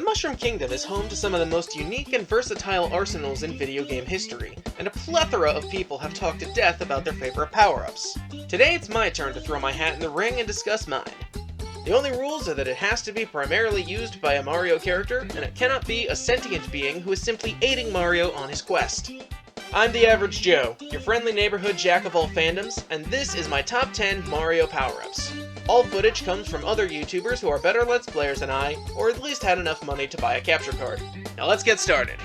Mushroom Kingdom is home to some of the most unique and versatile arsenals in video game history, and a plethora of people have talked to death about their favorite power-ups. Today it's my turn to throw my hat in the ring and discuss mine. The only rules are that it has to be primarily used by a Mario character, and it cannot be a sentient being who is simply aiding Mario on his quest. I'm the Average Joe, your friendly neighborhood Jack of All Fandoms, and this is my top 10 Mario power-ups. All footage comes from other YouTubers who are better Let's Players than I, or at least had enough money to buy a capture card. Now let's get started.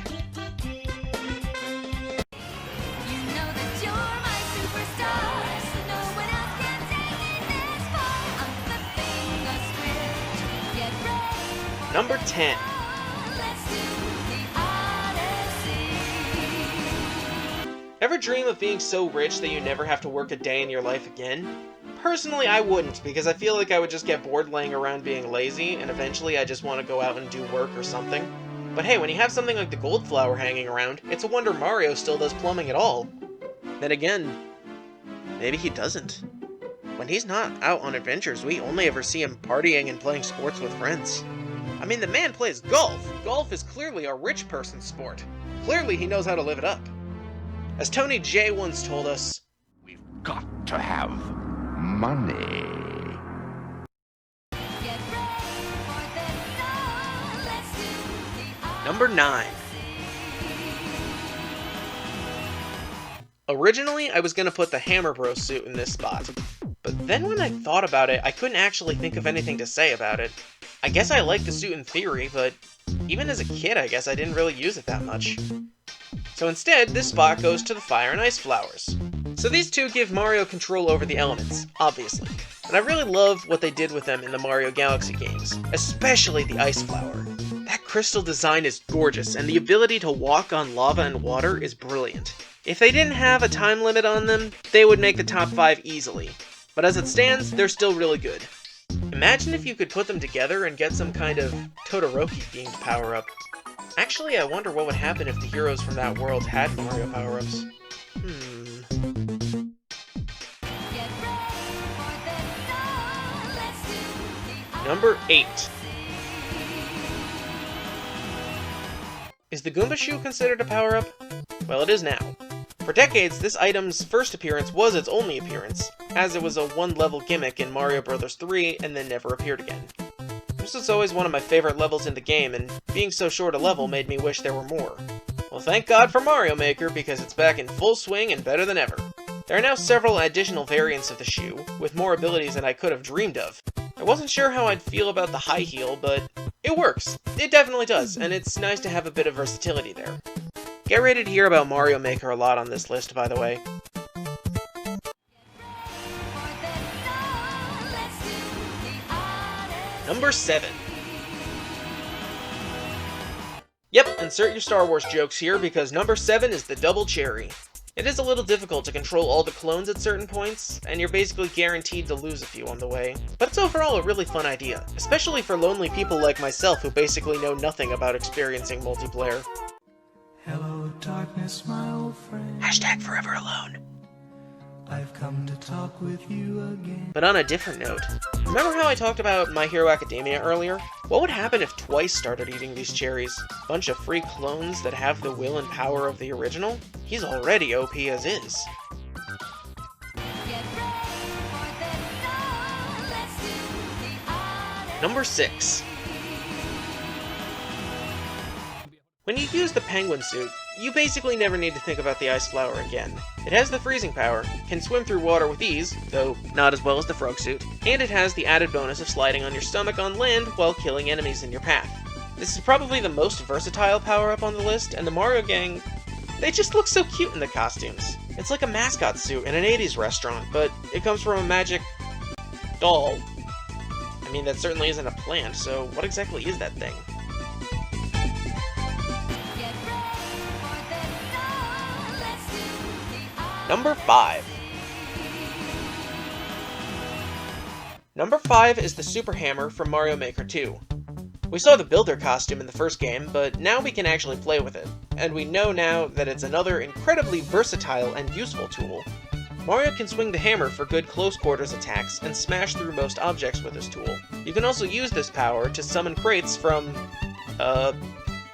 Number 10. Ever dream of being so rich that you never have to work a day in your life again? Personally, I wouldn't, because I feel like I would just get bored laying around being lazy, and eventually I just want to go out and do work or something. But hey, when you have something like the gold flower hanging around, it's a wonder Mario still does plumbing at all. Then again, maybe he doesn't. When he's not out on adventures, we only ever see him partying and playing sports with friends. I mean, the man plays golf! Golf is clearly a rich person's sport. Clearly he knows how to live it up. As Tony J once told us, "We've got to have money." Number 9. Originally, I was gonna put the Hammer Bros suit in this spot, but then when I thought about it, I couldn't actually think of anything to say about it. I guess I like the suit in theory, but even as a kid, I guess I didn't really use it that much. So instead, this spot goes to the Fire and Ice Flowers. So these two give Mario control over the elements, obviously. And I really love what they did with them in the Mario Galaxy games, especially the Ice Flower. That crystal design is gorgeous, and the ability to walk on lava and water is brilliant. If they didn't have a time limit on them, they would make the top 5 easily. But as it stands, they're still really good. Imagine if you could put them together and get some kind of Todoroki-themed power-up. Actually, I wonder what would happen if the heroes from that world had Mario power-ups. Number 8. Is the Goomba shoe considered a power-up? Well, it is now. For decades, this item's first appearance was its only appearance, as it was a one-level gimmick in Mario Bros. 3 and then never appeared again. This was always one of my favorite levels in the game, and being so short a level made me wish there were more. Well, thank God for Mario Maker, because it's back in full swing and better than ever. There are now several additional variants of the shoe, with more abilities than I could have dreamed of. I wasn't sure how I'd feel about the high heel, but it works. It definitely does, and it's nice to have a bit of versatility there. Get ready to hear about Mario Maker a lot on this list, by the way. Number 7. Yep, insert your Star Wars jokes here, because number 7 is the Double Cherry. It is a little difficult to control all the clones at certain points, and you're basically guaranteed to lose a few on the way. But it's overall a really fun idea, especially for lonely people like myself who basically know nothing about experiencing multiplayer. Hello, darkness, my old friend. Hashtag forever alone. I've come to talk with you again. But on a different note, remember how I talked about My Hero Academia earlier? What would happen if Twice started eating these cherries? Bunch of free clones that have the will and power of the original? He's already OP as is. Number 6. When you use the penguin suit, you basically never need to think about the Ice Flower again. It has the freezing power, can swim through water with ease, though not as well as the frog suit, and it has the added bonus of sliding on your stomach on land while killing enemies in your path. This is probably the most versatile power-up on the list, and the Mario gang, they just look so cute in the costumes. It's like a mascot suit in an 80s restaurant, but it comes from a magic doll. I mean, that certainly isn't a plant, so what exactly is that thing? Number 5. Number 5 is the Super Hammer from Mario Maker 2. We saw the Builder costume in the first game, but now we can actually play with it, and we know now that it's another incredibly versatile and useful tool. Mario can swing the hammer for good close-quarters attacks and smash through most objects with this tool. You can also use this power to summon crates from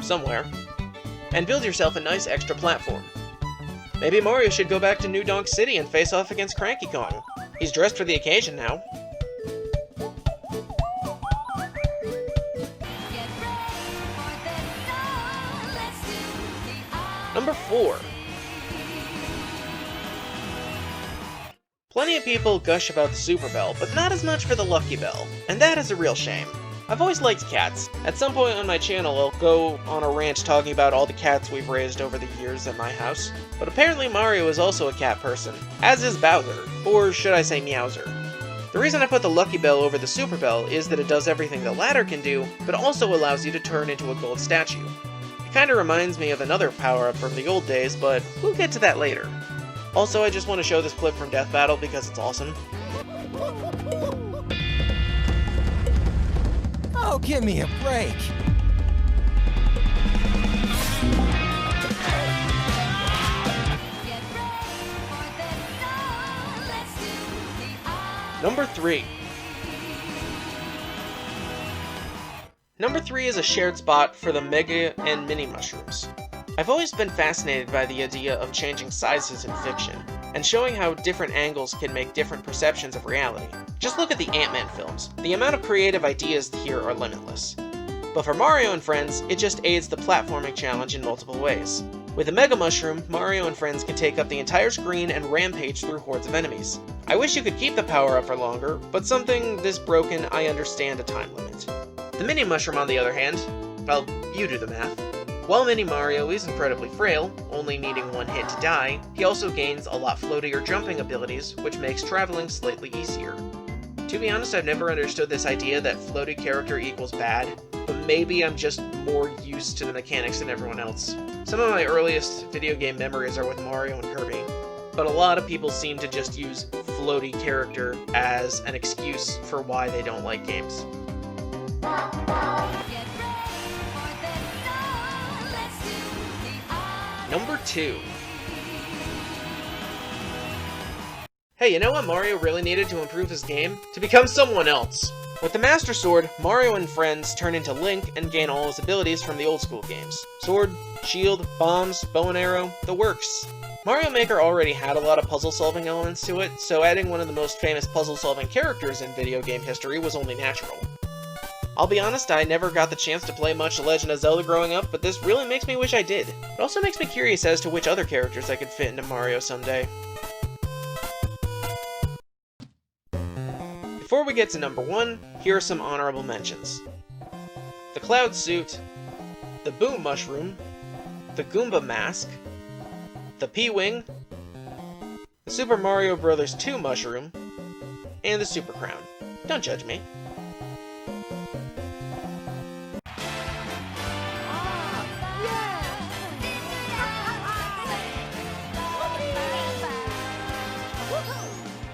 somewhere, and build yourself a nice extra platform. Maybe Mario should go back to New Donk City and face off against Cranky Kong. He's dressed for the occasion now. Number 4. Plenty of people gush about the Super Bell, but not as much for the Lucky Bell, and that is a real shame. I've always liked cats. At some point on my channel, I'll go on a rant talking about all the cats we've raised over the years at my house. But apparently Mario is also a cat person, as is Bowser, or should I say Meowser. The reason I put the Lucky Bell over the Super Bell is that it does everything the latter can do, but also allows you to turn into a gold statue. It kinda reminds me of another power-up from the old days, but we'll get to that later. Also, I just want to show this clip from Death Battle because it's awesome. Oh, give me a break! Number 3. Number 3 is a shared spot for the Mega and Mini Mushrooms. I've always been fascinated by the idea of changing sizes in fiction, and showing how different angles can make different perceptions of reality. Just look at the Ant-Man films. The amount of creative ideas here are limitless. But for Mario and Friends, it just aids the platforming challenge in multiple ways. With the Mega Mushroom, Mario and Friends can take up the entire screen and rampage through hordes of enemies. I wish you could keep the power up for longer, but something this broken, I understand a time limit. The Mini Mushroom, on the other hand, well, you do the math. While Mini Mario is incredibly frail, only needing one hit to die, he also gains a lot floatier jumping abilities, which makes traveling slightly easier. To be honest, I've never understood this idea that floaty character equals bad, but maybe I'm just more used to the mechanics than everyone else. Some of my earliest video game memories are with Mario and Kirby, but a lot of people seem to just use floaty character as an excuse for why they don't like games. Number 2. Hey, you know what Mario really needed to improve his game? To become someone else. With the Master Sword, Mario and Friends turn into Link and gain all his abilities from the old school games. Sword, shield, bombs, bow and arrow, the works. Mario Maker already had a lot of puzzle-solving elements to it, so adding one of the most famous puzzle-solving characters in video game history was only natural. I'll be honest, I never got the chance to play much Legend of Zelda growing up, but this really makes me wish I did. It also makes me curious as to which other characters I could fit into Mario someday. Before we get to number 1, here are some honorable mentions. The Cloud Suit, the Boom Mushroom, the Goomba Mask, the P-Wing, the Super Mario Bros. 2 Mushroom, and the Super Crown. Don't judge me.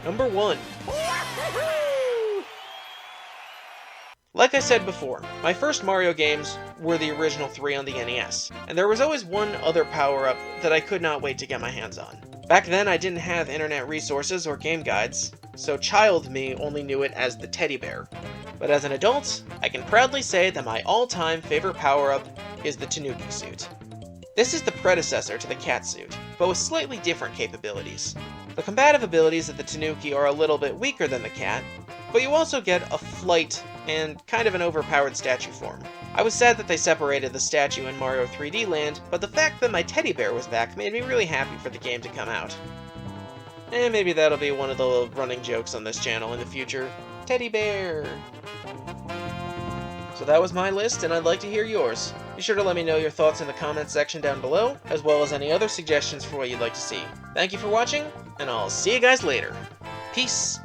Number 1. Like I said before, my first Mario games were the original 3 on the NES, and there was always one other power-up that I could not wait to get my hands on. Back then I didn't have internet resources or game guides, so child me only knew it as the teddy bear. But as an adult, I can proudly say that my all-time favorite power-up is the Tanuki suit. This is the predecessor to the cat suit, but with slightly different capabilities. The combative abilities of the Tanuki are a little bit weaker than the cat, but you also get a flight and kind of an overpowered statue form. I was sad that they separated the statue in Mario 3D Land, but the fact that my teddy bear was back made me really happy for the game to come out. And maybe that'll be one of the running jokes on this channel in the future. Teddy bear! So that was my list, and I'd like to hear yours. Be sure to let me know your thoughts in the comments section down below, as well as any other suggestions for what you'd like to see. Thank you for watching, and I'll see you guys later. Peace!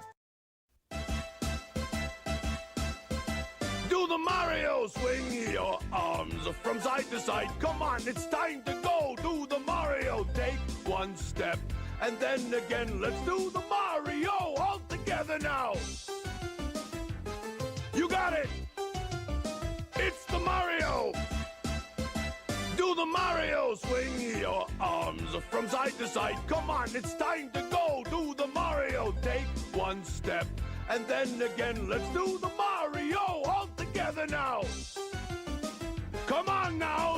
Do the Mario! Swing your arms from side to side. Come on, it's time to go. Do the Mario. Take one step, and then again. Let's do the Mario all together now. You got it. It's the Mario. Do the Mario. Swing your arms from side to side. Come on, it's time to go. Do the Mario. Take one step, and then again. Let's do the Mario all together now. Come on now!